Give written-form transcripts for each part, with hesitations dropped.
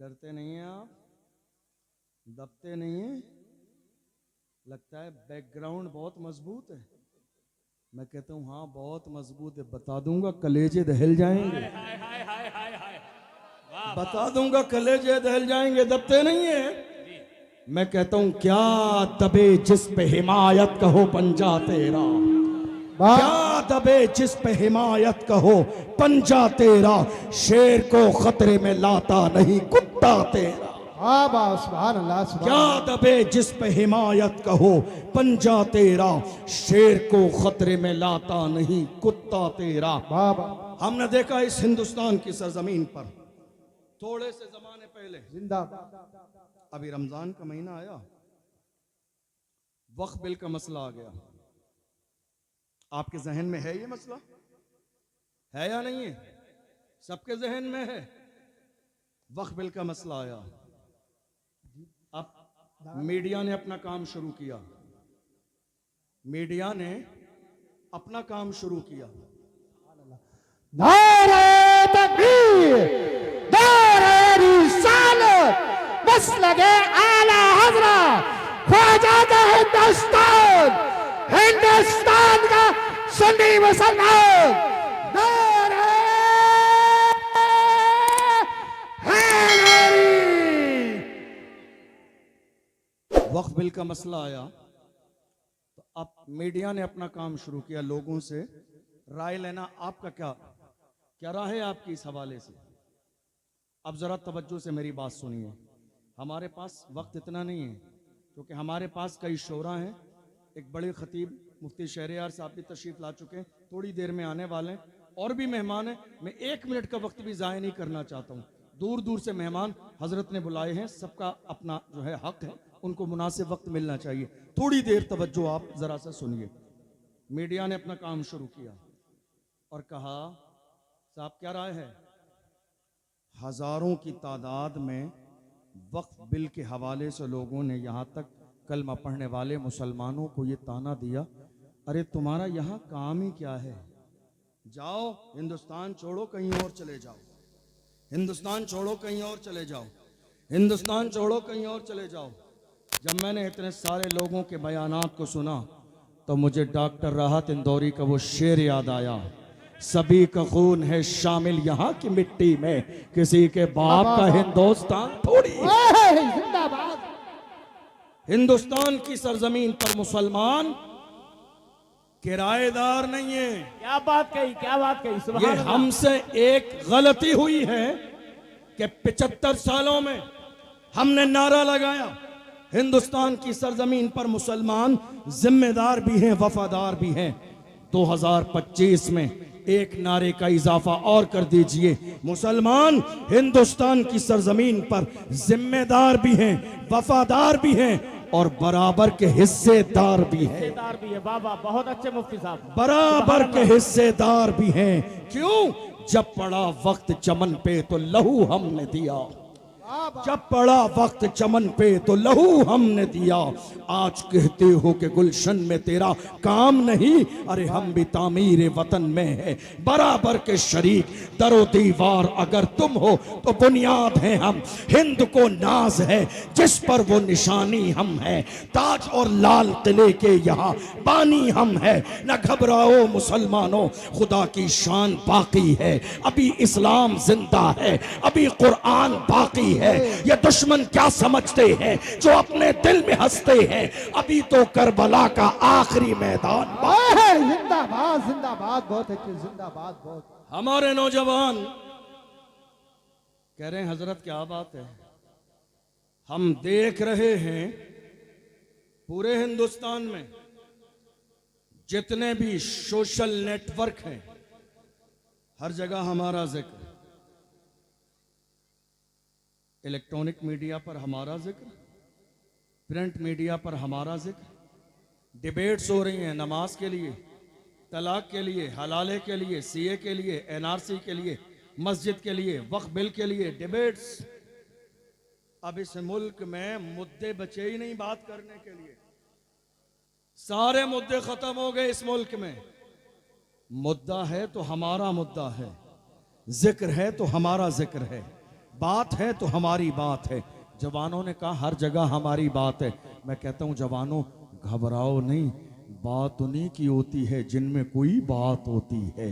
डरते नहीं हैं आप, दबते नहीं हैं। लगता है बैकग्राउंड बहुत मजबूत है। मैं कहता हूं हाँ बहुत मजबूत है, बता दूंगा कलेजे दहल जाएंगे। बता दूंगा कलेजे दहल जाएंगे, दबते नहीं है। मैं कहता हूं क्या दबे जिस पे हिमायत कहो पंजा तेरा, क्या दबे जिस पे हिमायत कहो पंजा तेरा, शेर को खतरे में लाता नहीं कुत्ता तेरा। सुभान अल्लाह, सुभान क्या अल्लाह। दबे जिस पे हिमायत कहो पंजा तेरा, शेर को खतरे में लाता नहीं कुत्ता तेरा। हमने देखा इस हिंदुस्तान की सरजमीन पर थोड़े से जमाने पहले, जिंदाबाद। अभी रमजान का महीना आया, वक्फ बिल का मसला आ गया। आपके जहन में है ये मसला, है या नहीं है? सबके जहन में है। वक्फ बिल का मसला आया, अब मीडिया ने अपना काम शुरू किया। मीडिया ने अपना काम शुरू किया। नारे तकबीर, नारे रिसालत, मसलके आला हज़रत ख्वाजा हिंदुस्तान, हिंदुस्तान का सुन्नी मुसलमान। नारे हैदरी। वक्फ बिल का मसला आया तो अब मीडिया ने अपना काम शुरू किया, लोगों से राय लेना। आपका क्या राय है आपकी इस हवाले से? अब जरा तवज्जो से मेरी बात सुनिए। हमारे पास वक्त इतना नहीं है क्योंकि हमारे पास कई शोरा हैं। एक बड़े खतीब मुफ्ती शहरयार साहब भी तशरीफ ला चुके हैं, थोड़ी देर में आने वाले हैं, और भी मेहमान हैं। मैं 1 मिनट का वक्त भी ज़ाया नहीं करना चाहता हूँ। दूर दूर से मेहमान हजरत ने बुलाए हैं, सबका अपना जो है हक है, उनको मुनासिब वक्त मिलना चाहिए। थोड़ी देर तवज्जो आप जरा सा सुनिए। मीडिया ने अपना काम शुरू किया और कहा साहब क्या राय है? हजारों की तादाद में वक्फ बिल के हवाले से लोगों ने यहाँ तक कलमा पढ़ने वाले मुसलमानों को ये ताना दिया, अरे तुम्हारा यहाँ काम ही क्या है? जाओ हिंदुस्तान छोड़ो कहीं और चले जाओ, हिंदुस्तान छोड़ो कहीं और चले जाओ, हिंदुस्तान छोड़ो कहीं और चले जाओ। जब मैंने इतने सारे लोगों के बयानात को सुना तो मुझे डॉक्टर राहत इंदौरी का वो शेर याद आया, सभी का खून है शामिल यहाँ की मिट्टी में, किसी के बाप का हिंदुस्तान थोड़ी। जिंदाबाद। हिंदुस्तान की सरजमीन पर मुसलमान किराएदार नहीं है। क्या बात कही, क्या बात कही, सुभान ये अल्लाह। हमसे एक गलती हुई है कि 75 सालों में हमने नारा लगाया हिंदुस्तान की सरजमीन पर मुसलमान जिम्मेदार भी हैं, वफादार भी हैं। 2025 में एक नारे का इजाफा और कर दीजिए, मुसलमान हिंदुस्तान की सरजमीन पर जिम्मेदार भी हैं, वफादार भी हैं और बराबर के हिस्सेदार भी हैं। हिस्सेदार भी है। बाबा बहुत अच्छे मुफ्ती साहब, बराबर के हिस्सेदार भी हैं। क्यों? जब पड़ा वक्त चमन पे तो लहू हमने दिया, जब पड़ा वक्त चमन पे तो लहू हमने दिया। आज कहते हो कि गुलशन में तेरा काम नहीं, अरे हम भी तामीर वतन में है बराबर के शरीक। दरो दीवार अगर तुम हो तो बुनियाद है हम, हिंद को नाज है जिस पर वो निशानी हम है, ताज और लाल किले के यहाँ बानी हम है। न घबराओ मुसलमानों, खुदा की शान बाकी है, अभी इस्लाम जिंदा है, अभी कुरान बाकी है। ये दुश्मन क्या समझते हैं जो अपने दिल में हंसते हैं, अभी तो करबला का आखिरी मैदान। जिंदाबाद, जिंदाबाद, बहुत अच्छे, जिंदाबाद। बहुत हमारे नौजवान कह रहे हैं हजरत क्या बात है, हम देख रहे हैं पूरे हिंदुस्तान में जितने भी सोशल नेटवर्क हैं हर जगह हमारा जिक्र, इलेक्ट्रॉनिक मीडिया पर हमारा जिक्र, प्रिंट मीडिया पर हमारा जिक्र, डिबेट्स हो रही हैं नमाज के लिए, तलाक के लिए, हलाले के लिए, सीए के लिए, एनआरसी के लिए, मस्जिद के लिए, वक्फ बिल के लिए डिबेट्स। अब इस मुल्क में मुद्दे बचे ही नहीं बात करने के लिए, सारे मुद्दे खत्म हो गए इस मुल्क में। मुद्दा है तो हमारा मुद्दा है, जिक्र है तो हमारा जिक्र है, बात है तो हमारी बात है। जवानों ने कहा हर जगह हमारी बात है। मैं कहता हूं जवानों घबराओ नहीं, बात उन्हीं की होती है जिनमें कोई बात होती है।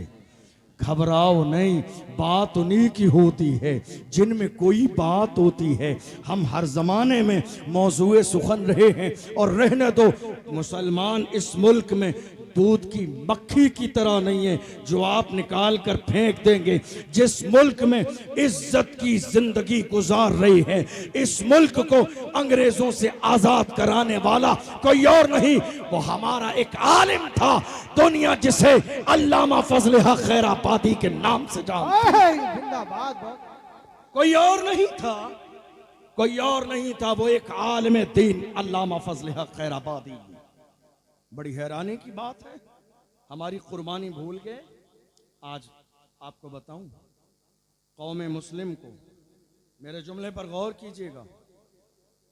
घबराओ नहीं, बात उन्हीं की होती है जिनमें कोई बात होती है। हम हर जमाने में मौजूए सुखन रहे हैं और रहने दो। मुसलमान इस मुल्क में दूध की मक्खी की तरह नहीं है जो आप निकाल कर फेंक देंगे। जिस मुल्क में इज्जत की जिंदगी गुजार रही है, इस मुल्क को अंग्रेजों से आजाद कराने वाला कोई और नहीं, वो हमारा एक आलिम था दुनिया जिसे अल्लामा फजल हक खैराबादी के नाम से जानती है। जिंदाबाद बहुत। कोई और नहीं था, कोई और नहीं था, वो एक आलिम दीन अल्लामा फजल हक खैराबादी। बड़ी हैरानी की बात है, हमारी कुर्बानी भूल गए। आज आपको बताऊं, कौम मुस्लिम को, मेरे जुमले पर गौर कीजिएगा,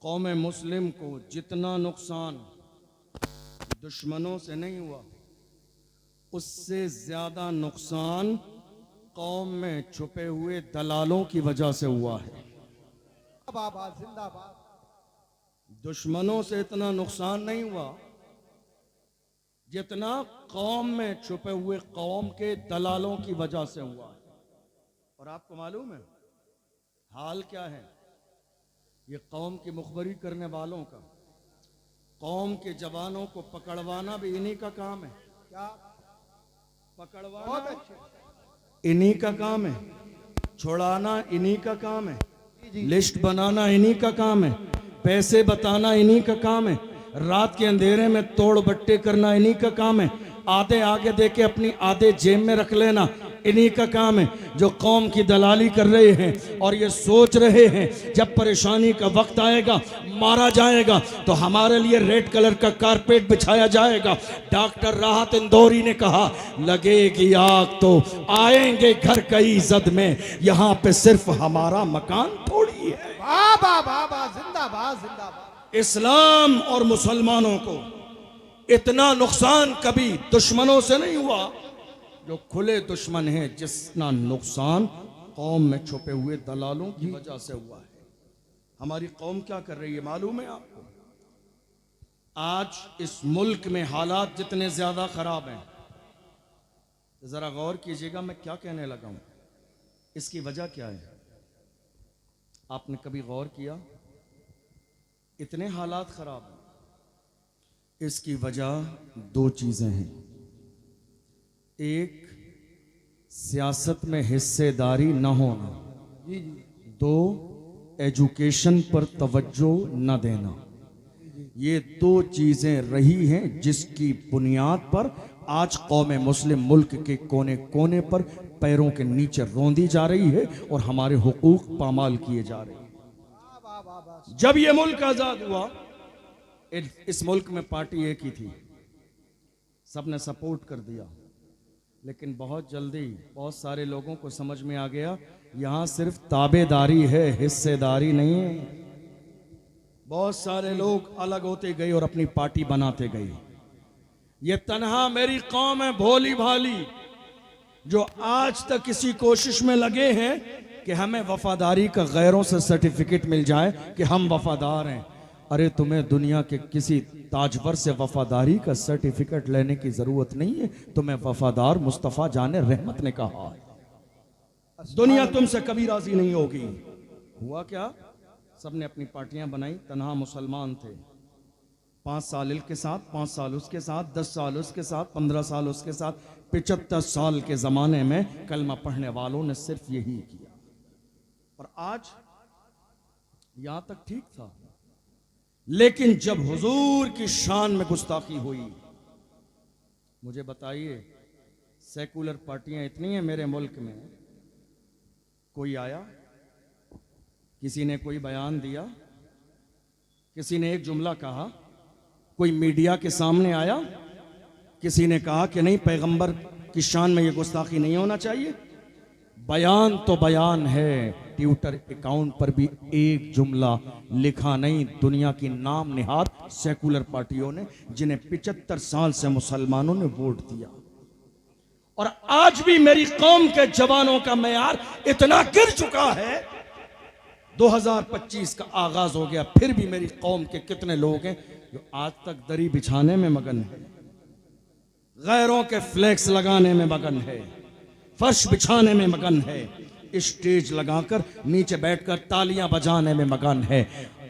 कौम मुस्लिम को जितना नुकसान दुश्मनों से नहीं हुआ, उससे ज्यादा नुकसान कौम में छुपे हुए दलालों की वजह से हुआ है। जिंदाबाद जिंदाबाद। दुश्मनों से इतना नुकसान नहीं हुआ जितना कौम में छुपे हुए कौम के दलालों की वजह से हुआ है। और आपको मालूम है हाल क्या है? ये कौम की मुखबरी करने वालों का, कौम के जवानों को पकड़वाना भी इन्हीं का काम है। क्या? पकड़वाना बहुत अच्छे। इन्हीं का काम है, छुड़ाना इन्हीं का काम है, लिस्ट बनाना इन्हीं का काम है, पैसे बताना इन्हीं का काम है, रात के अंधेरे में तोड़ बट्टे करना इन्हीं का काम है, आधे आगे देके अपनी आधे जेब में रख लेना इन्हीं का काम है, जो कौम की दलाली कर रहे हैं और ये सोच रहे हैं जब परेशानी का वक्त आएगा, मारा जाएगा तो हमारे लिए रेड कलर का कारपेट बिछाया जाएगा। डॉक्टर राहत इंदौरी ने कहा लगेगी आग तो आएंगे घर कई जद में, यहाँ पे सिर्फ हमारा मकान थोड़ी है। बाबा बाबा जिंदाबाद जिंदाबाद। इस्लाम और मुसलमानों को इतना नुकसान कभी दुश्मनों से नहीं हुआ जो खुले दुश्मन है, जितना नुकसान कौम में छुपे हुए दलालों की वजह से हुआ है। हमारी कौम क्या कर रही है मालूम है आपको? आज इस मुल्क में हालात जितने ज्यादा खराब हैं, जरा गौर कीजिएगा मैं क्या कहने लगा हूं, इसकी वजह क्या है? आपने कभी गौर किया? इतने हालात खराब हैं, इसकी वजह दो चीजें हैं। एक, सियासत में हिस्सेदारी न होना। जी जी। दो, एजुकेशन पर तवज्जो न देना। ये दो चीजें रही हैं जिसकी बुनियाद पर आज कौम मुस्लिम मुल्क के कोने कोने पर पैरों के नीचे रौंदी जा रही है और हमारे हुकूक पामाल किए जा रहे हैं। जब ये मुल्क आजाद हुआ, इस मुल्क में पार्टी एक ही थी, सबने सपोर्ट कर दिया, लेकिन बहुत जल्दी बहुत सारे लोगों को समझ में आ गया यहां सिर्फ ताबेदारी है, हिस्सेदारी नहीं है। बहुत सारे लोग अलग होते गए और अपनी पार्टी बनाते गए। ये तन्हा मेरी कौम है भोली भाली, जो आज तक किसी कोशिश में लगे हैं कि हमें वफादारी का गैरों से सर्टिफिकेट मिल जाए कि हम वफादार हैं। अरे तुम्हें दुनिया के किसी ताजवर से वफादारी का सर्टिफिकेट लेने की जरूरत नहीं है, तुम्हें वफादार मुस्तफ़ा जाने रहमत ने कहा है। दुनिया तुमसे कभी राजी नहीं होगी। हुआ क्या? सबने अपनी पार्टियां बनाई, तन्हा मुसलमान थे। 5 साल इनके साथ, 5 साल उसके साथ, 10 साल उसके साथ, 15 साल उसके साथ, 75 साल के जमाने में कलमा पढ़ने वालों ने सिर्फ यही किया। और आज यहां तक ठीक था, लेकिन जब हुजूर की शान में गुस्ताखी हुई, मुझे बताइए सेकुलर पार्टियां इतनी हैं मेरे मुल्क में, कोई आया, किसी ने कोई बयान दिया, किसी ने एक जुमला कहा, कोई मीडिया के सामने आया, किसी ने कहा कि नहीं पैगंबर की शान में ये गुस्ताखी नहीं होना चाहिए? बयान तो बयान है, ट्विटर अकाउंट पर भी एक जुमला लिखा नहीं। दुनिया की नाम निहाद सेकुलर पार्टियों ने, जिन्हें 75 साल से मुसलमानों ने वोट दिया, और आज भी मेरी कौम के जवानों का मेयार इतना गिर चुका है 2025 का आगाज हो गया, फिर भी मेरी कौम के कितने लोग हैं जो आज तक दरी बिछाने में मगन है, गैरों के फ्लैक्स लगाने में मगन है, फर्श बिछाने में मगन है, स्टेज लगाकर नीचे बैठकर तालियां बजाने में मगन है।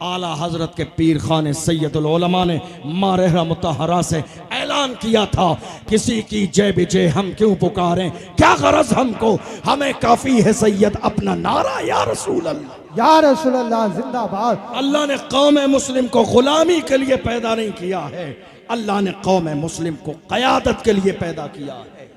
आला हजरत के पीर खाने सैयदुल उलमा ने मारहरा मुतहरा से ऐलान किया था, किसी की जय विजय हम क्यों पुकारें, क्या गरज हमको, हमें काफी है सैयद अपना नारा या रसूल अल्लाह। या रसूल अल्लाह जिंदाबाद। अल्लाह ने कौम मुस्लिम को गुलामी के लिए पैदा नहीं किया है, अल्लाह ने कौम मुस्लिम को क़यादत के लिए पैदा किया है।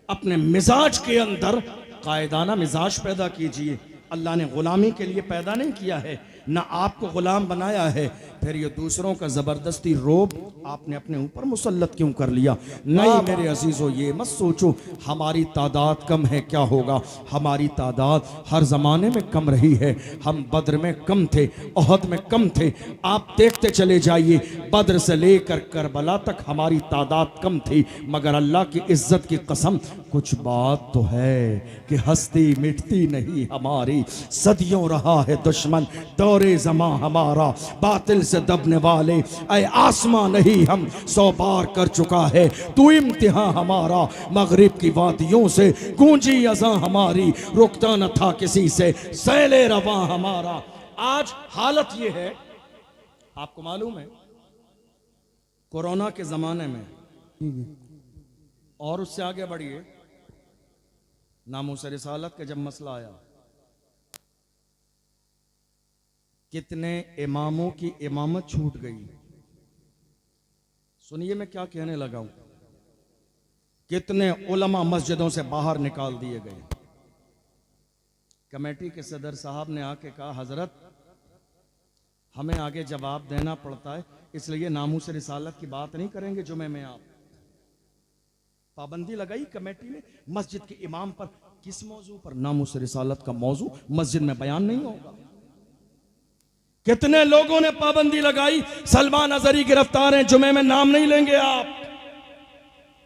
अपने मिजाज के अंदर कायदाना मिजाज पैदा कीजिए। अल्लाह ने गुलामी के लिए पैदा नहीं किया है, ना आपको गुलाम बनाया है। फिर ये दूसरों का जबरदस्ती रोब आपने अपने ऊपर मुसल्लत क्यों कर लिया? नहीं मेरे अजीजों, ये मत सोचो हमारी तादाद कम है, क्या होगा, हमारी तादाद हर जमाने में कम रही है। हम बद्र में कम थे, ओहद में कम थे, आप देखते चले जाइए, बद्र से लेकर करबला तक हमारी तादाद कम थी, मगर अल्लाह की इज्जत की कसम कुछ बात तो है कि हस्ती मिटती नहीं हमारी, सदियों रहा है दुश्मन दौरे जमा हमारा, बातिल से दबने वाले ऐ आसमां नहीं हम 100 बार कर चुका है तू इम्तिहान हमारा, मगरिब की वादियों से गूंजी अज़ां हमारी, रुकता न था किसी से सैले रवा हमारा। आज हालत ये है, आपको मालूम है कोरोना के जमाने में, और उससे आगे बढ़िए नामूस रिसालत का जब मसला आया, कितने इमामों की इमामत छूट गई। सुनिए मैं क्या कहने लगा हूं, कितने उलमा मस्जिदों से बाहर निकाल दिए गए। कमेटी के सदर साहब ने आके कहा, हजरत हमें आगे जवाब देना पड़ता है, इसलिए नामूस रिसालत की बात नहीं करेंगे जुमे में। आप पाबंदी लगाई कमेटी ने मस्जिद के इमाम पर, किस मौजू पर? नामूस रिसालत का मौजू मस्जिद में बयान नहीं होगा। कितने लोगों ने पाबंदी लगाई, सलमान अजहरी गिरफ्तार हैं, जुमे में नाम नहीं लेंगे आप।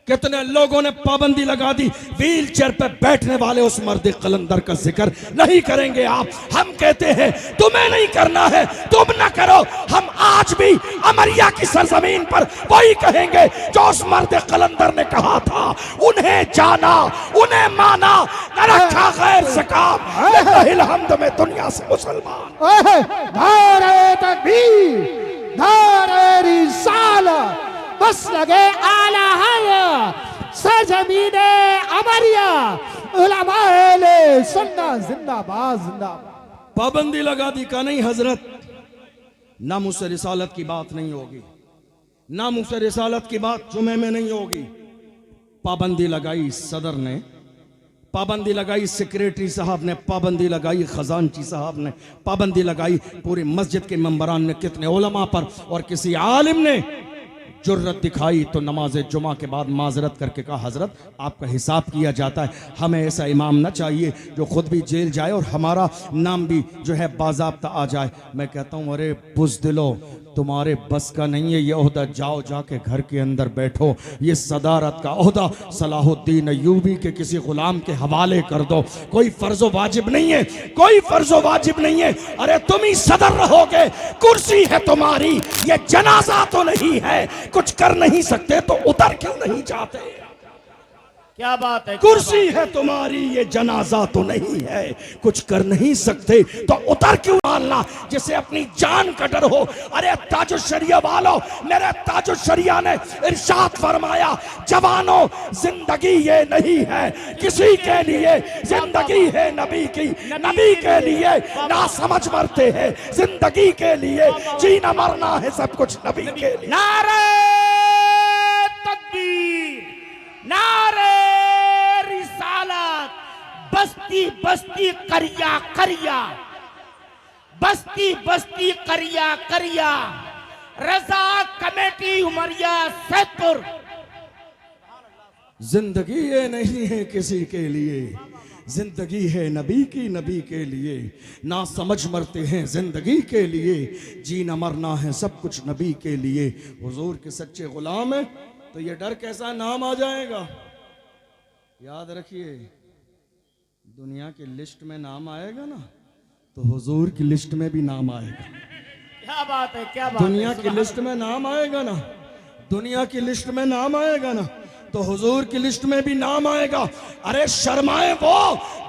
कितने लोगों ने पाबंदी लगा दी, व्हील चेयर पर बैठने वाले उस मर्द कलंदर का जिक्र नहीं करेंगे आप। हम कहते हैं तुम्हें नहीं करना है, तुम ना करो। हम आज भी अमरिया की सरजमीन पर वही कहेंगे जो उस मर्द कलंदर ने कहा था, उन्हें जाना, उन्हें माना, न रखा गैर से काम, लिल्लाहिल हम्द में दुनिया से मुसलमान। नारे तकबीर, नारे रिसालत, बस लगे आला हया, सरजमीने अमरिया, उलमाए सुन्नत जिंदाबाद जिंदाबाद। पाबंदी लगा दी का नहीं हजरत, नामूस रिसालत की बात नहीं होगी, नामूस रिसालत की बात जुमे में नहीं होगी। पाबंदी लगाई सदर ने, पाबंदी लगाई सेक्रेटरी साहब ने, पाबंदी लगाई खजानची साहब ने, पाबंदी लगाई पूरी मस्जिद के मेंबरान ने, कितने उलमा पर, और किसी आलिम ने जुर्रत दिखाई तो नमाज जुमा के बाद माजरत करके कहा, हजरत आपका हिसाब किया जाता है, हमें ऐसा इमाम ना चाहिए जो खुद भी जेल जाए और हमारा नाम भी जो है बाज़ाब्ता आ जाए। मैं कहता हूँ अरे बुज़दिलो, तुम्हारे बस का नहीं है ये ओहदा, जाओ जाके घर के अंदर बैठो, ये सदारत का ओहदा सलाहुद्दीन अय्यूबी के किसी गुलाम के हवाले कर दो। कोई फर्जो वाजिब नहीं है, कोई फर्जो वाजिब नहीं है। अरे तुम ही सदर रहोगे, कुर्सी है तुम्हारी, ये जनाजा तो नहीं है, कुछ कर नहीं सकते तो उतर क्यों नहीं जाते? क्या बात है, कुर्सी है तुम्हारी, ये जनाजा तो नहीं है, कुछ कर नहीं सकते तो उतर क्यों डालना, जिसे अपनी जान का डर हो। अरे ताजुल शरिया वालों, मेरे ताजुल शरिया ने इरशाद फरमाया, जवानों जिंदगी ये नहीं है किसी के लिए, जिंदगी है नबी की, नबी के लिए ना समझ मरते हैं, जिंदगी के लिए जीना मरना है सब कुछ नबी के लिए। नारे तकबीर, नारे रिसालत, बस्ती बस्ती करिया करिया, बस्ती बस्ती करिया करिया, रजा कमेटी उमरिया सैदपुर। जिंदगी ये नहीं है किसी के लिए, जिंदगी है नबी की, नबी के लिए ना समझ मरते हैं, जिंदगी के लिए जीना मरना है सब कुछ नबी के लिए। हुजूर के सच्चे गुलाम है तो ये डर कैसा नाम आ जाएगा? याद रखिए दुनिया की लिस्ट में नाम आएगा ना तो हुजूर की लिस्ट में भी नाम आएगा। क्या बात है, क्या बात है। दुनिया की लिस्ट में नाम आएगा ना, दुनिया की लिस्ट में नाम आएगा ना, तो हुजूर की लिस्ट में भी नाम आएगा। अरे शर्माए वो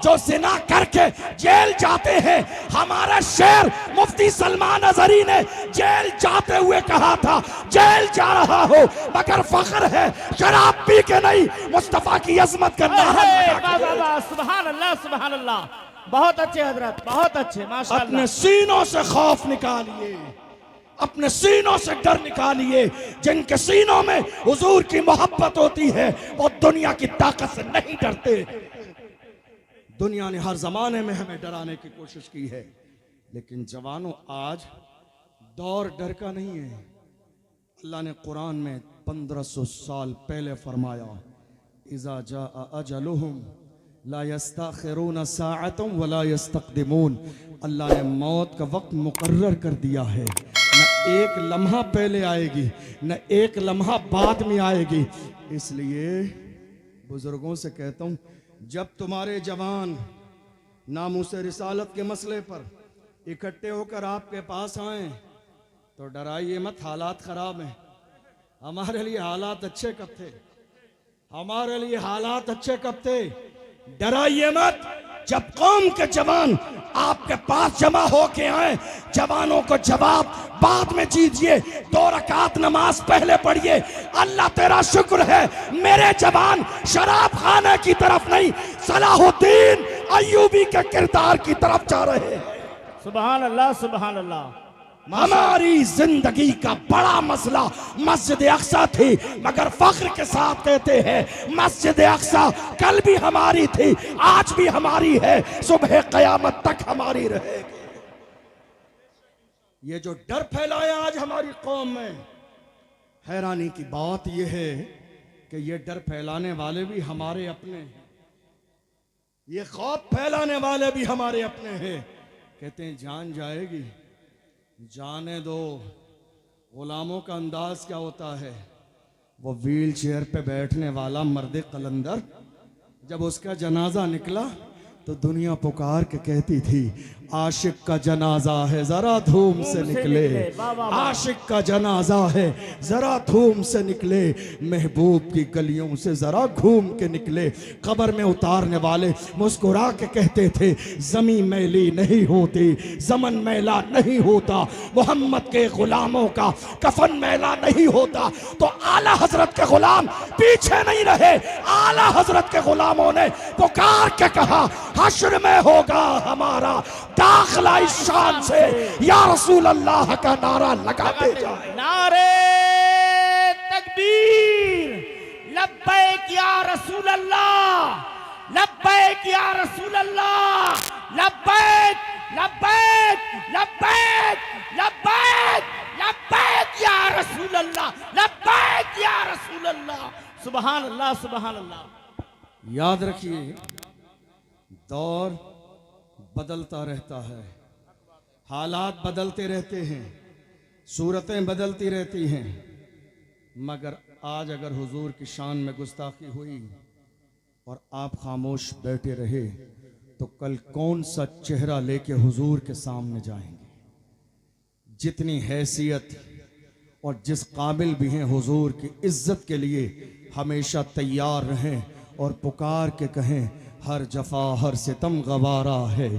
जो जिना करके जेल जाते हैं। हमारा शेर मुफ्ती सलमान अजहरी ने जेल जाते हुए कहा था, जेल जा रहा हो मगर फख्र है शराब पी के नहीं, मुस्तफा की अजमत का नारा लगा के। सुभान अल्लाह, सुभान अल्लाह। बहुत अच्छे हजरत, बहुत अच्छे, माशाअल्लाह। अपने सीनों से खौफ निकालिए, अपने सीनों से डर निकालिए। जिनके सीनों में हुजूर की मोहब्बत होती है वो दुनिया की ताकत से नहीं डरते। दुनिया ने हर जमाने में हमें डराने की कोशिश की है, लेकिन जवानों आज दौर डर का नहीं है। अल्लाह ने कुरान में 1500 साल पहले फरमाया, इज़ा जाअ अजलुहुम ला यस्तखिरून साअतन वला यस्तक़दिमून। अल्लाह ने मौत का वक्त मुकर्रर कर दिया है, न एक लम्हा पहले आएगी न एक लम्हा बाद में आएगी। इसलिए बुजुर्गों से कहता हूँ, जब तुम्हारे जवान नामूसे रिसालत के मसले पर इकट्ठे होकर आपके पास आए तो डराइए मत, हालात खराब हैं। हमारे लिए हालात अच्छे कब थे, हमारे लिए हालात अच्छे कब थे। डराइए मत। जब कौम के जवान आपके पास जमा होके आए, जवानों को जवाब बाद में दीजिए, 2 रकात नमाज पहले पढ़िए। अल्लाह तेरा शुक्र है मेरे जवान शराब खाने की तरफ नहीं, सलाहुद्दीन अय्यूबी के किरदार की तरफ जा रहे हैं। सुभान अल्लाह, सुभान अल्लाह। हमारी जिंदगी का बड़ा मसला मस्जिद अक्सा थी, मगर फख्र के साथ कहते हैं मस्जिद अक्सा कल भी हमारी थी, आज भी हमारी है, सुबह कयामत तक हमारी रहेगी। ये जो डर फैलाया आज हमारी कौम में, हैरानी की बात यह है कि ये डर फैलाने वाले भी हमारे अपने हैं, ये खौफ फैलाने वाले भी हमारे अपने हैं। कहते हैं जान जाएगी, जाने दो। गुलामों का अंदाज क्या होता है, वो व्हील चेयर पे बैठने वाला मर्द कलंदर, जब उसका जनाजा निकला तो दुनिया पुकार के कहती थी, आशिक का जनाजा है जरा धूम से निकले, आशिक का जनाजा है जरा धूम से निकले, महबूब की गलियों से जरा घूम के निकले। कब्र में उतारने वाले मुस्कुरा के कहते थे, जमीन मैली नहीं होती, जमन मैला नहीं होता, मोहम्मद के गुलामों का कफन मैला नहीं होता। तो आला हजरत के गुलाम पीछे नहीं रहे, आला हजरत के गुलामों ने पुकार के कहा, हश्र में होगा हमारा दाखिला इस शान से, या रसूल अल्लाह का नारा लगाते जाए। नारे तकबीर, लब्बैक या रसूल अल्लाह, लब्बैक या रसूल अल्लाह, लब्बैक लब्बैक लब्बैक लब्बैक लब्बैक या रसूल अल्लाह, लब्बैक या रसूल अल्लाह। सुभान अल्लाह, सुभान अल्लाह। याद रखिए, दौर बदलता रहता है, हालात बदलते रहते हैं, सूरतें बदलती रहती हैं, मगर आज अगर हुजूर की शान में गुस्ताखी हुई और आप खामोश बैठे रहे तो कल कौन सा चेहरा लेके हुजूर के सामने जाएंगे। जितनी हैसियत और जिस काबिल भी हैं हुजूर की इज्जत के लिए हमेशा तैयार रहें और पुकार के कहें, हर जफा हर सितम गवारा है,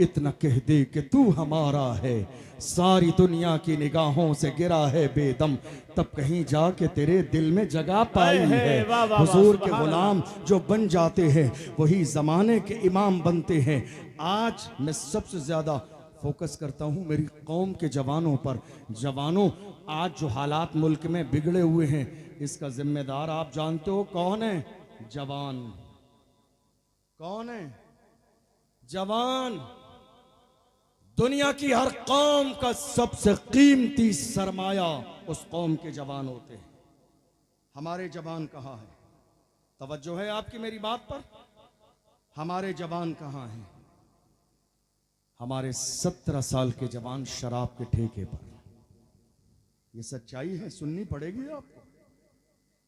इतना कह दे कि तू हमारा है, सारी दुनिया की निगाहों से गिरा है बेदम, तब कहीं जाके तेरे दिल में जगह पाई है। हुजूर के गुलाम जो बन जाते हैं वही जमाने के इमाम बनते हैं। आज मैं सबसे ज्यादा फोकस करता हूं मेरी कौम के जवानों पर। जवानों, आज जो हालात मुल्क में बिगड़े हुए हैं इसका जिम्मेदार आप जानते हो कौन है? जवान। कौन है? जवान। दुनिया की हर कौम का सबसे कीमती सरमाया उस कौम के जवान होते हैं। हमारे जवान कहाँ हैं? तवज्जो है आपकी मेरी बात पर? हमारे जवान कहाँ हैं? हमारे 17 साल के जवान शराब के ठेके पर। ये सच्चाई है, सुननी पड़ेगी आपको।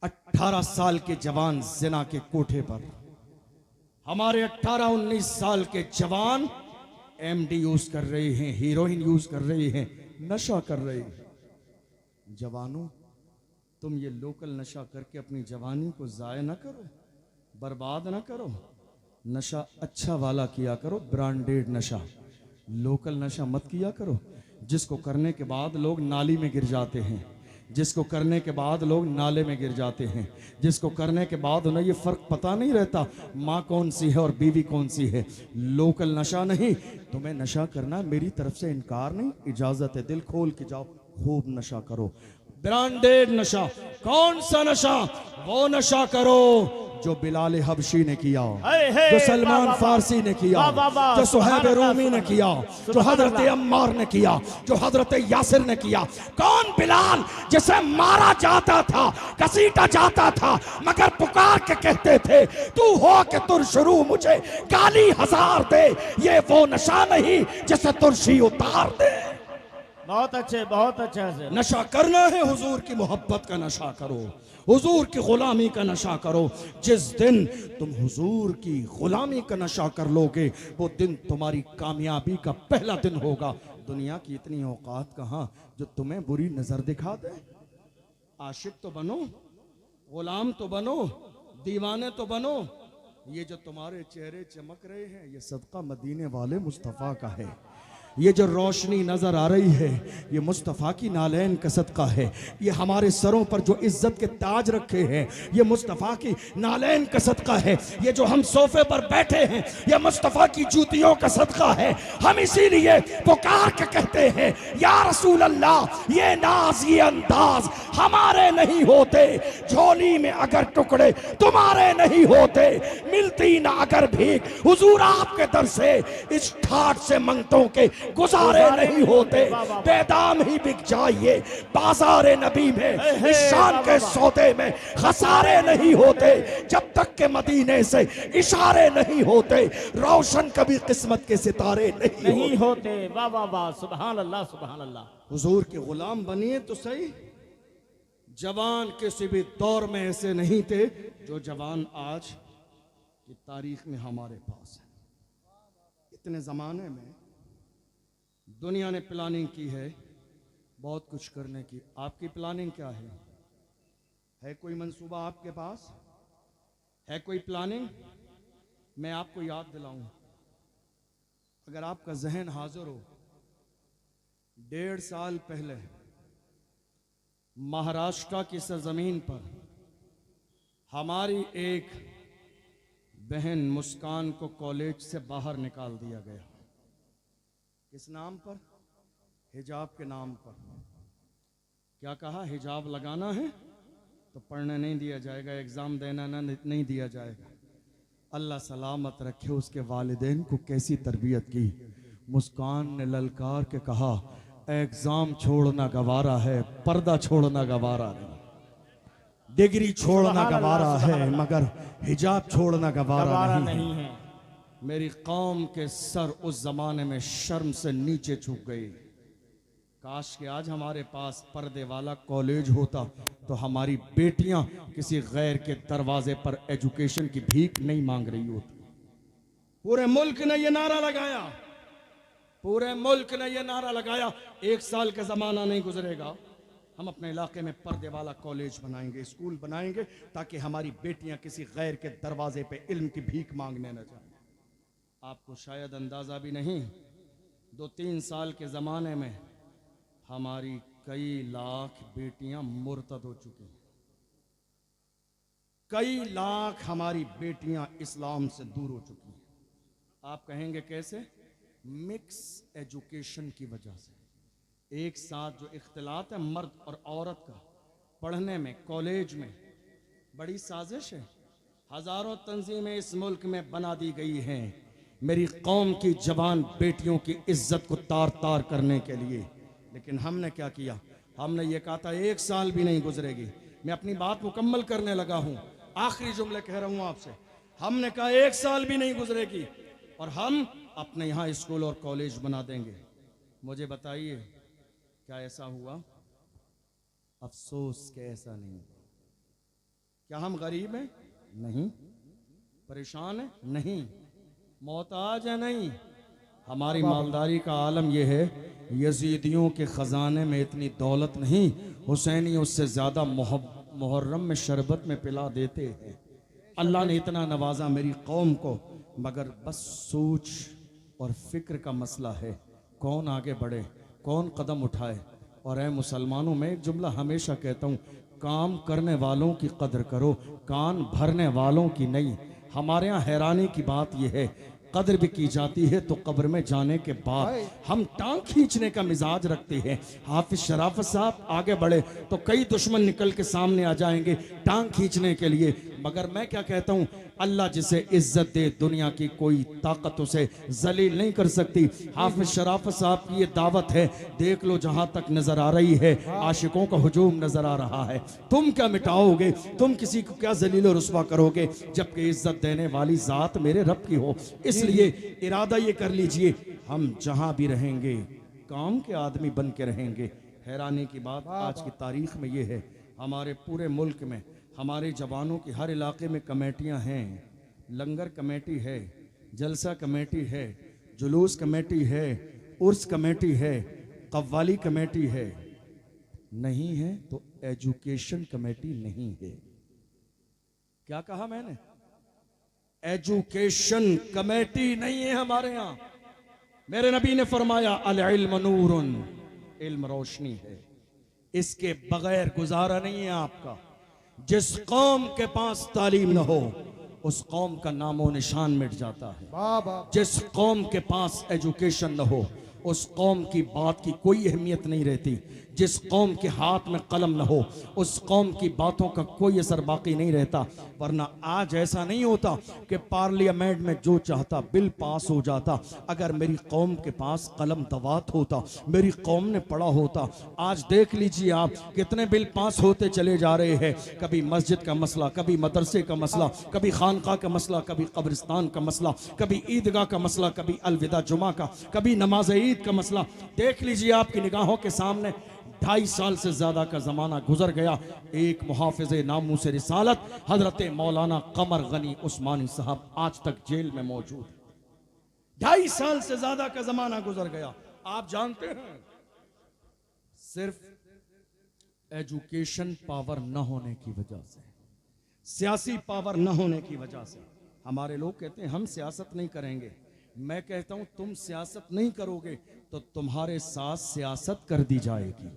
18 साल के जवान जिना के कोठे पर। हमारे 18-19 साल के जवान एमडी यूज कर रहे हैं, हीरोइन यूज कर रहे हैं, नशा कर रहे हैं। जवानों, तुम ये लोकल नशा करके अपनी जवानी को जाया ना करो, बर्बाद ना करो। नशा अच्छा वाला किया करो, ब्रांडेड नशा। लोकल नशा मत किया करो, जिसको करने के बाद लोग नाली में गिर जाते हैं, जिसको करने के बाद लोग नाले में गिर जाते हैं, जिसको करने के बाद उन्हें ये फर्क पता नहीं रहता माँ कौन सी है और बीवी कौन सी है। लोकल नशा नहीं। तुम्हें नशा करना, मेरी तरफ से इनकार नहीं, इजाजत है, दिल खोल के जाओ, खूब नशा करो। ब्रांडेड नशा। कौन सा नशा? वो नशा करो जो बिलाल हबशी ने किया, जो सलमान फारसी ने किया, जो सुहैब रूमी ने किया, जो हजरत अम्मार ने किया, जो हजरत यासिर ने किया। कौन? बिलाल, जिसे मारा जाता था, घसीटा जाता था, मगर पुकार के कहते थे तू हो कि तुरशरू मुझे गाली हजार दे। ये वो नशा नहीं जिसे तुरशी उतार दे। बहुत अच्छे, बहुत अच्छा से। नशा करना है, हुजूर की मोहब्बत का नशा करो, हुजूर की गुलामी का नशा करो। जिस दिन तुम हुजूर की गुलामी का नशा कर लोगे, वो दिन तुम्हारी कामयाबी का पहला दिन होगा। दुनिया की इतनी औकात कहाँ जो तुम्हें बुरी नजर दिखा दे। आशिक तो बनो, गुलाम तो बनो, दीवाने तो बनो। ये जो तुम्हारे चेहरे चमक रहे हैं, ये सदका मदीने वाले मुस्तफ़ा का है। ये जो रोशनी नजर आ रही है, ये मुस्तफ़ा की नालैन का सदका है। ये हमारे सरों पर जो इज्जत के ताज रखे हैं, ये मुस्तफ़ा की नालैन का सदका है। ये जो हम सोफे पर बैठे हैं, ये मुस्तफ़ा की जूतियों का सदका है। हम इसीलिए पुकार के कहते हैं या रसूल अल्लाह, ये नाज ये अंदाज हमारे नहीं होते, झोली में अगर टुकड़े तुम्हारे नहीं होते, मिलती ना अगर भीख हुजूर आपके दर से, इस ठाठ से मंगतों के गुजारे नहीं होते। बेदाम ही बिक जाइए बाजारे नबी में, इस शान के सौदे में खसारे नहीं होते। जब तक के मदीने से इशारे नहीं होते, रोशन कभी किस्मत के सितारे नहीं होते। वाह वाह वाह, सुभान अल्लाह, सुभान अल्लाह। हुजूर के गुलाम बनिए तो सही। जवान किसी भी दौर में ऐसे नहीं थे जो जवान आज की तारीख में हमारे पास है। इतने जमाने में दुनिया ने प्लानिंग की है बहुत कुछ करने की। आपकी प्लानिंग क्या है? कोई मंसूबा आपके पास? है कोई प्लानिंग? मैं आपको याद दिलाऊं, अगर आपका जहन हाजिर हो, 1.5 साल पहले महाराष्ट्र की सरजमीन पर हमारी एक बहन मुस्कान को कॉलेज से बाहर निकाल दिया गया। किस नाम पर? हिजाब के नाम पर। क्या कहा? हिजाब लगाना है तो पढ़ने नहीं दिया जाएगा, एग्जाम देना नहीं दिया जाएगा। अल्लाह सलामत रखे उसके वालिदैन को कैसी तरबियत की। मुस्कान ने ललकार के कहा, एग्जाम छोड़ना गवारा है, पर्दा छोड़ना गवारा नहीं। डिग्री छोड़ना गवारा है, मगर हिजाब छोड़ना गवारा नहीं है। मेरी कौम के सर उस जमाने में शर्म से नीचे झुक गई। काश कि आज हमारे पास पर्दे वाला कॉलेज होता तो हमारी बेटियां किसी गैर के दरवाजे पर एजुकेशन की भीख नहीं मांग रही होती। पूरे मुल्क ने यह नारा लगाया, पूरे मुल्क ने यह नारा लगाया, 1 साल का जमाना नहीं गुजरेगा, हम अपने इलाके में पर्दे वाला कॉलेज बनाएंगे, स्कूल बनाएंगे, ताकि हमारी बेटियां किसी गैर के दरवाजे पे इल्म की भीख मांगने न जाए। आपको शायद अंदाजा भी नहीं, 2-3 साल के ज़माने में हमारी कई लाख बेटियां मुर्तद हो चुकी हैं। कई लाख हमारी बेटियां इस्लाम से दूर हो चुकी हैं। आप कहेंगे कैसे? मिक्स एजुकेशन की वजह से। एक साथ जो इख्तिलात है मर्द और औरत का पढ़ने में, कॉलेज में, बड़ी साजिश है। हजारों तंजीमें इस मुल्क में बना दी गई हैं मेरी कौम की जवान बेटियों की इज्जत को तार तार करने के लिए। लेकिन हमने क्या किया? हमने ये कहा था 1 साल भी नहीं गुजरेगी। मैं अपनी बात मुकम्मल करने लगा हूँ, आखिरी जुमले कह रहा हूँ आपसे। हमने कहा 1 साल भी नहीं गुजरेगी और हम अपने यहाँ स्कूल और कॉलेज बना देंगे। मुझे बताइए क्या ऐसा हुआ? अफसोस के ऐसा नहीं हुआ। क्या हम गरीब हैं? नहीं। परेशान हैं? नहीं। मोहताज है? नहीं। हमारी मालदारी का आलम यह है, यजीदियों के ख़जाने में इतनी दौलत नहीं, हुसैनी उससे ज़्यादा मुहर्रम में शरबत में पिला देते हैं। अल्लाह ने इतना नवाजा मेरी कौम को, मगर बस सोच और फिक्र का मसला है, कौन आगे बढ़े, कौन कदम उठाए। और ऐ मुसलमानों, मैं एक जुमला हमेशा कहता हूँ, काम करने वालों की कदर करो, कान भरने वालों की नहीं। हमारे यहाँ हैरानी की बात यह है, कदर भी की जाती है तो कब्र में जाने के बाद। हम टांग खींचने का मिजाज रखते हैं। हाफिज शराफत साहब आगे बढ़े तो कई दुश्मन निकल के सामने आ जाएंगे टांग खींचने के लिए, मगर मैं क्या कहता हूं, अल्लाह जिसे इज्जत दे दुनिया की कोई ताकत उसे जलील नहीं कर सकती। हाफिज शराफत साहब की ये दावत है, देख लो जहां तक नजर आ रही है आशिकों का हुजूम नजर आ रहा है। तुम क्या मिटाओगे, तुम किसी को क्या जलील और रुस्वा करोगे, जबकि इज्जत देने वाली जात मेरे रब की हो। इसलिए इरादा ये कर लीजिए, हम जहां भी रहेंगे काम के आदमी बन के रहेंगे। हैरानी की बात आज की तारीख में ये है, हमारे पूरे मुल्क में हमारे जवानों की हर इलाके में कमेटियां हैं। लंगर कमेटी है, जलसा कमेटी है, जुलूस कमेटी है, उर्स कमेटी है, कव्वाली कमेटी है। नहीं है तो एजुकेशन कमेटी नहीं है। क्या कहा मैंने? एजुकेशन कमेटी नहीं है हमारे यहां। मेरे नबी ने फरमाया अल इल्म नूरुन, इल्म रोशनी है, इसके बगैर गुजारा नहीं है आपका। जिस कौम के पास तालीम न हो उस कौम का नामो निशान मिट जाता है। जिस कौम के पास एजुकेशन न हो उस कौम की बात की कोई अहमियत नहीं रहती। जिस कौम के हाथ में कलम न हो उस कौम की बातों का कोई असर बाकी नहीं रहता। वरना आज ऐसा नहीं होता कि पार्लियामेंट में जो चाहता बिल पास हो जाता। अगर मेरी कौम के पास कलम दवात होता, मेरी कौम ने पढ़ा होता। आज देख लीजिए आप कितने बिल पास होते चले जा रहे हैं। कभी मस्जिद का मसला, कभी मदरसे का मसला, कभी खानका का मसला, कभी कब्रिस्तान का मसला, कभी ईदगाह का मसला, कभी अलविदा जुमा का, कभी नमाज ईद का मसला। देख लीजिए आपकी निगाहों के सामने 2.5 साल से ज्यादा का जमाना गुजर गया। एक मुहाफिज नामू से रिसालत हजरत मौलाना कमर गनी उस्मानी साहब आज तक जेल में मौजूद। 2.5 साल से ज्यादा का जमाना गुजर गया। आप जानते हैं, सिर्फ एजुकेशन पावर न होने की वजह से, सियासी पावर न होने की वजह से हमारे लोग कहते हैं हम सियासत नहीं करेंगे। मैं कहता हूं तुम सियासत नहीं करोगे तो तुम्हारे साथ सियासत कर दी जाएगी।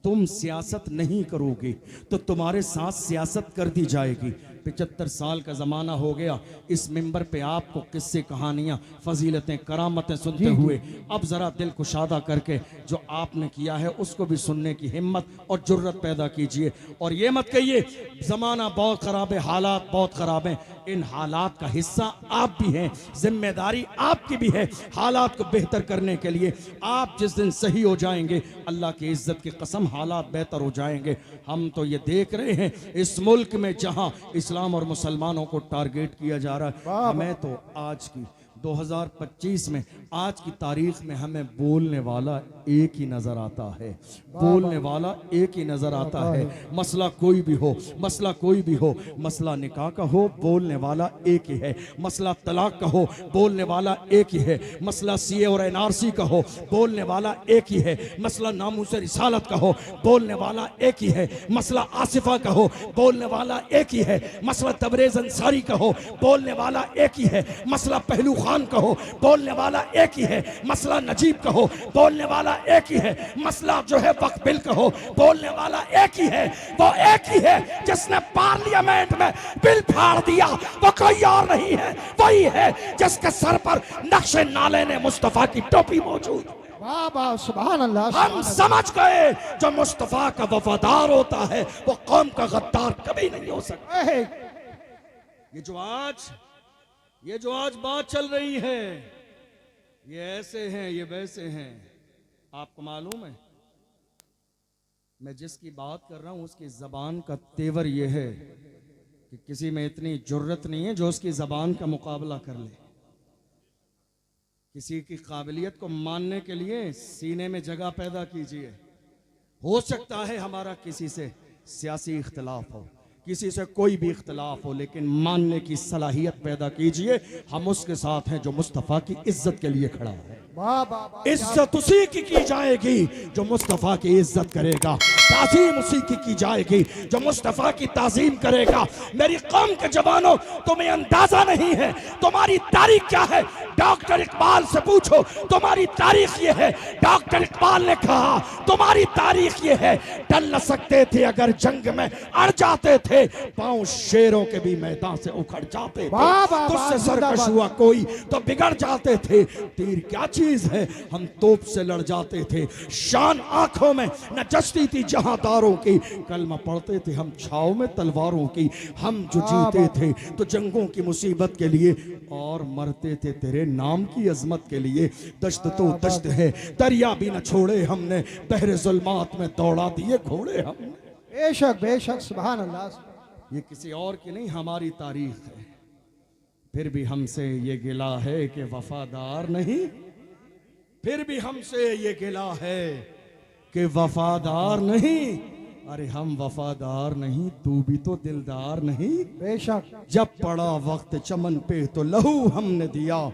तुम सियासत नहीं करोगे तो तुम्हारे साथ सियासत कर दी जाएगी। 75 साल का ज़माना हो गया, इस मिंबर पे आपको किस्से कहानियाँ फजीलतें करामतें सुनते हुए अब ज़रा दिल कुशादा करके जो आपने किया है उसको भी सुनने की हिम्मत और जुर्रत पैदा कीजिए। और ये मत कहिए ज़माना बहुत ख़राब है, हालात बहुत ख़राब हैं। इन हालात का हिस्सा आप भी हैं, जिम्मेदारी आपकी भी है। हालात को बेहतर करने के लिए आप जिस दिन सही हो जाएंगे, अल्लाह की इज्जत की कसम हालात बेहतर हो जाएंगे। हम तो ये देख रहे हैं इस मुल्क में जहां इस्लाम और मुसलमानों को टारगेट किया जा रहा है, हमें तो आज की 2025 में आज की तारीख में हमें बोलने वाला एक ही नजर आता है। बोलने वाला एक ही नजर आता है। मसला कोई भी हो, मसला कोई भी हो, मसला निकाह का हो, बोलने वाला एक ही है। मसला तलाक का हो, बोलने वाला एक ही है। मसला सीए और एनआरसी का हो, बोलने वाला एक ही है। मसला नामूस रिसालत का हो, बोलने वाला एक ही है। मसला आसिफा का हो, बोलने वाला एक ही है। मसला तबरेज अंसारी का हो, बोलने वाला एक ही है। मसला पहलू खान का हो, बोलने वाला एक ही है। मसला नजीब का हो, बोलने वाला एक ही है। मसला जो है वक्फ बिल का हो, बोलने वाला एक ही है। वो एक ही है जिसने पार्लियामेंट में बिल फाड़ दिया, वो कोई और नहीं है, वही है जिसके सर पर नक्शे नाले ने मुस्तफा की टोपी मौजूद। वाह वाह, सुभान अल्लाह। हम समझ गए जो मुस्तफा का वफादार होता है वो कौम का गद्दार कभी नहीं हो सकता। ये जो आज बात चल रही है, ये ऐसे हैं, ये वैसे हैं। आपको मालूम है मैं जिसकी बात कर रहा हूं उसकी जबान का तेवर यह है कि किसी में इतनी जुर्रत नहीं है जो उसकी जबान का मुकाबला कर ले। किसी की काबिलियत को मानने के लिए सीने में जगह पैदा कीजिए। हो सकता है हमारा किसी से सियासी इख्तिलाफ हो, किसी से कोई भी इख्तलाफ हो, लेकिन मानने की सलाहियत पैदा कीजिए। हम उसके साथ हैं जो मुस्तफ़ा की इज्जत के लिए खड़ा है। वाह वाह वाह, इज्जत उसी की जाएगी जो मुस्तफ़ा की इज्जत करेगा। ताज़ीम उसी की जाएगी जो मुस्तफ़ा की ताज़ीम करेगा। मेरी कौम के जवानों, तुम्हें अंदाजा नहीं है तुम्हारी तारीख क्या है। डॉक्टर इकबाल से पूछो, तुम्हारी तारीख ये है। डॉक्टर इकबाल ने कहा तुम्हारी तारीख ये है, टल न सकते थे अगर जंग में अड़ जाते थे, पांव शेरों के भी मैदान से उखड़ जाते थे, वाह, वाह, तुझसे वाह, सरकश हुआ कोई तो बिगड़ जाते थे। तीर क्या चीज है, हम तोप से लड़ जाते थे। शान आंखों में न जचती थी जहांदारों की, कलमा पढ़ते थे हम छाव में तलवारों की। हम जो जीते थे तो जंगों की मुसीबत के लिए, और मरते थे तेरे नाम की अजमत के लिए। दश्त तो दश्त है, दरिया भी न छोड़े हमने, बहरे जुल्मात में दौड़ा दिए घोड़े हमने। बेशक बेशक, सुभान अल्लाह। ये किसी और की नहीं, हमारी तारीख है। फिर भी हमसे ये गिला है कि वफादार नहीं, फिर भी हमसे ये गिला है कि वफादार नहीं। अरे हम वफादार नहीं, तू भी तो दिलदार नहीं। बेशक, जब पड़ा वक्त चमन पे तो लहू हमने दिया,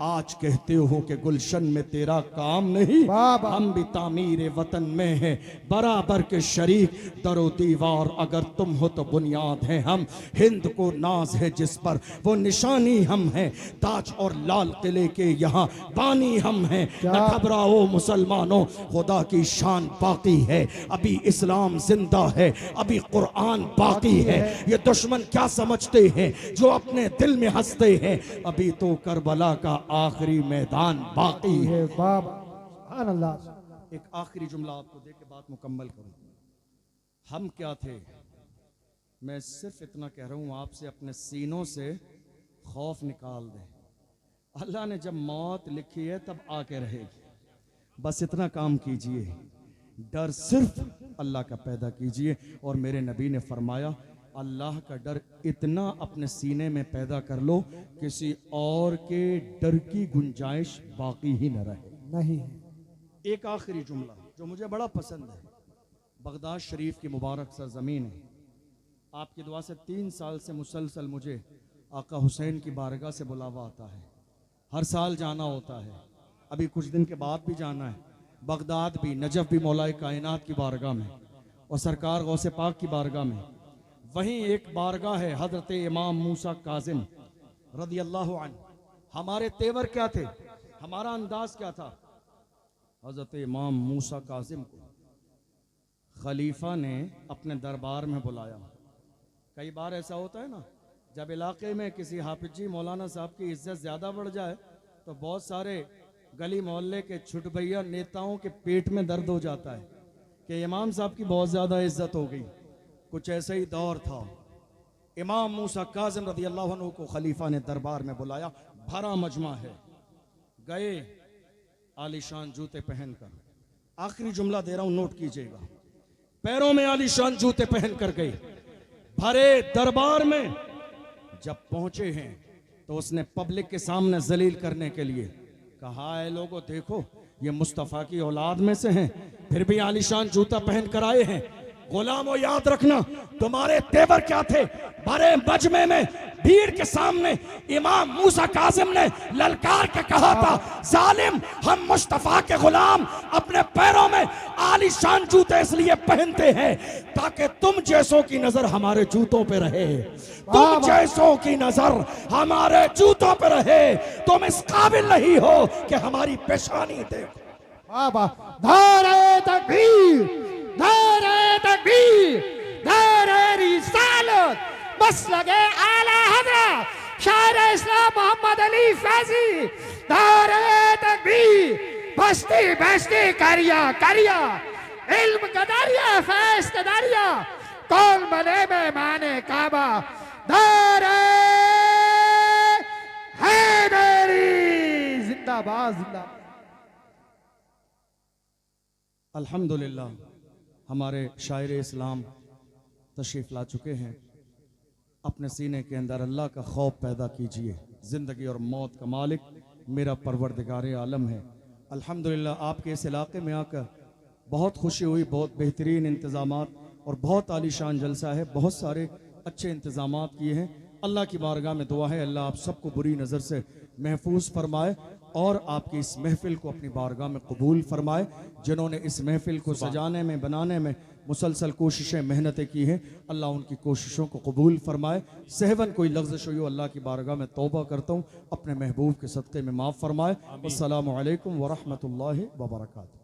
आज कहते हो कि गुलशन में तेरा काम नहीं। वाह, वाह। हम भी तामीर वतन में हैं बराबर के शरीक, दरो दीवार अगर तुम हो तो बुनियाद है हम। हिंद को नाज है जिस पर वो निशानी हम हैं, ताज और लाल किले के यहाँ बानी हम हैं। न घबराओ मुसलमानों, खुदा की शान बाकी है, अभी इस्लाम जिंदा है, अभी कुरान बाकी है। ये दुश्मन क्या समझते हैं जो अपने दिल में हंसते हैं, अभी तो करबला का आखिरी मैदान बाकी है। ये बाबा, सुभान अल्लाह। एक आखिरी जुमला आपको दे के बात मुकम्मल करूं। हम क्या थे, मैं सिर्फ इतना कह रहा हूं आपसे, अपने सीनों से खौफ निकाल दें। अल्लाह ने जब मौत लिखी है तब आके रहेगी, बस इतना काम कीजिए। डर सिर्फ अल्लाह का पैदा कीजिए। और मेरे नबी ने फरमाया, अल्लाह का डर इतना अपने सीने में पैदा कर लो, किसी और के डर की गुंजाइश बाकी ही न रहे। नहीं, एक आखिरी जुमला जो मुझे बड़ा पसंद है। बगदाद शरीफ की मुबारक सरजमीन है, आपकी दुआ से 3 साल से मुसलसल मुझे आका हुसैन की बारगाह से बुलावा आता है। हर साल जाना होता है, अभी कुछ दिन के बाद भी जाना है। बगदाद भी, नजफ भी मौलाए कायनात की बारगाह में, और सरकार गौसे पाक की बारगाह में। वहीं एक बारगाह है हजरत इमाम मूसा काजिम रदी अल्लाह अन्हु। हमारे तेवर क्या थे, हमारा अंदाज क्या था। हजरत इमाम मूसा काजिम को खलीफा ने अपने दरबार में बुलाया। कई बार ऐसा होता है ना, जब इलाके में किसी हाफिज जी मौलाना साहब की इज्जत ज़्यादा बढ़ जाए तो बहुत सारे गली मोहल्ले के छुटभैया नेताओं के पेट में दर्द हो जाता है कि इमाम साहब की बहुत ज़्यादा इज्जत हो गई। कुछ ऐसा ही दौर था। इमाम मूसा काजिम रदी अल्लाह अन्हु को खलीफा ने दरबार में बुलाया, भरा मजमा है। गए आलीशान जूते पहनकर, आखिरी जुमला दे रहा हूं नोट कीजिएगा, पैरों में आलीशान जूते पहनकर गए भरे दरबार में। जब पहुंचे हैं तो उसने पब्लिक के सामने जलील करने के लिए कहा, है लोगों देखो ये मुस्तफ़ा की औलाद में से हैं, फिर भी आलीशान जूता पहन कर आए हैं। गुलामों याद रखना तुम्हारे तेवर क्या थे। भरे मजमे में भीड़ के सामने इमाम मूसा काजिम ने ललकार के कहा था, जालिम हम मुस्तफा के गुलाम अपने पैरों में आलीशान जूते इसलिए पहनते हैं ताकि तुम जैसों की नजर हमारे जूतों पे रहे, तुम जैसों की नजर हमारे जूतों पे रहे। तुम इस काबिल नहीं हो कि हमारी पेशानी देखो। बाबा, नारे तकबीर, नारे तकबीर, नारे रिसालत, बस लगे आला हजरत शायर इस्लाम मोहम्मद अली फैजी। नारे तकबीर, बस्ती बस्ती करिया करिया, इल्म कदारिया फैज कदारिया, कौन बने में माने काबा। नारे हैदरी, जिंदाबाद जिंदाबाद। अल्हम्दुलिल्लाह हमारे शायर इस्लाम तशरीफ़ ला चुके हैं। अपने सीने के अंदर अल्लाह का खौफ पैदा कीजिए। ज़िंदगी और मौत का मालिक मेरा परवरदिगार आलम है। अल्हम्दुलिल्लाह आपके इस इलाके में आकर बहुत खुशी हुई, बहुत बेहतरीन इंतज़ामात और बहुत आलीशान जलसा है। बहुत सारे अच्छे इंतजाम किए हैं। अल्लाह की बारगाह में दुआ है अल्लाह आप सबको बुरी नज़र से महफूज फरमाए और आपकी इस महफिल को अपनी बारगाह में कबूल फरमाए। जिन्होंने इस महफिल को सजाने में बनाने में मुसलसल कोशिशें मेहनतें की हैं, अल्लाह उनकी कोशिशों को कबूल फरमाए। सहवन कोई लफ्ज़ हुई हो अल्लाह की बारगाह में तौबा करता हूँ, अपने महबूब के सदक़े में माफ़ फरमाए। अस्सलामु अलैकुम व रहमतुल्लाहि व बरकातुहू।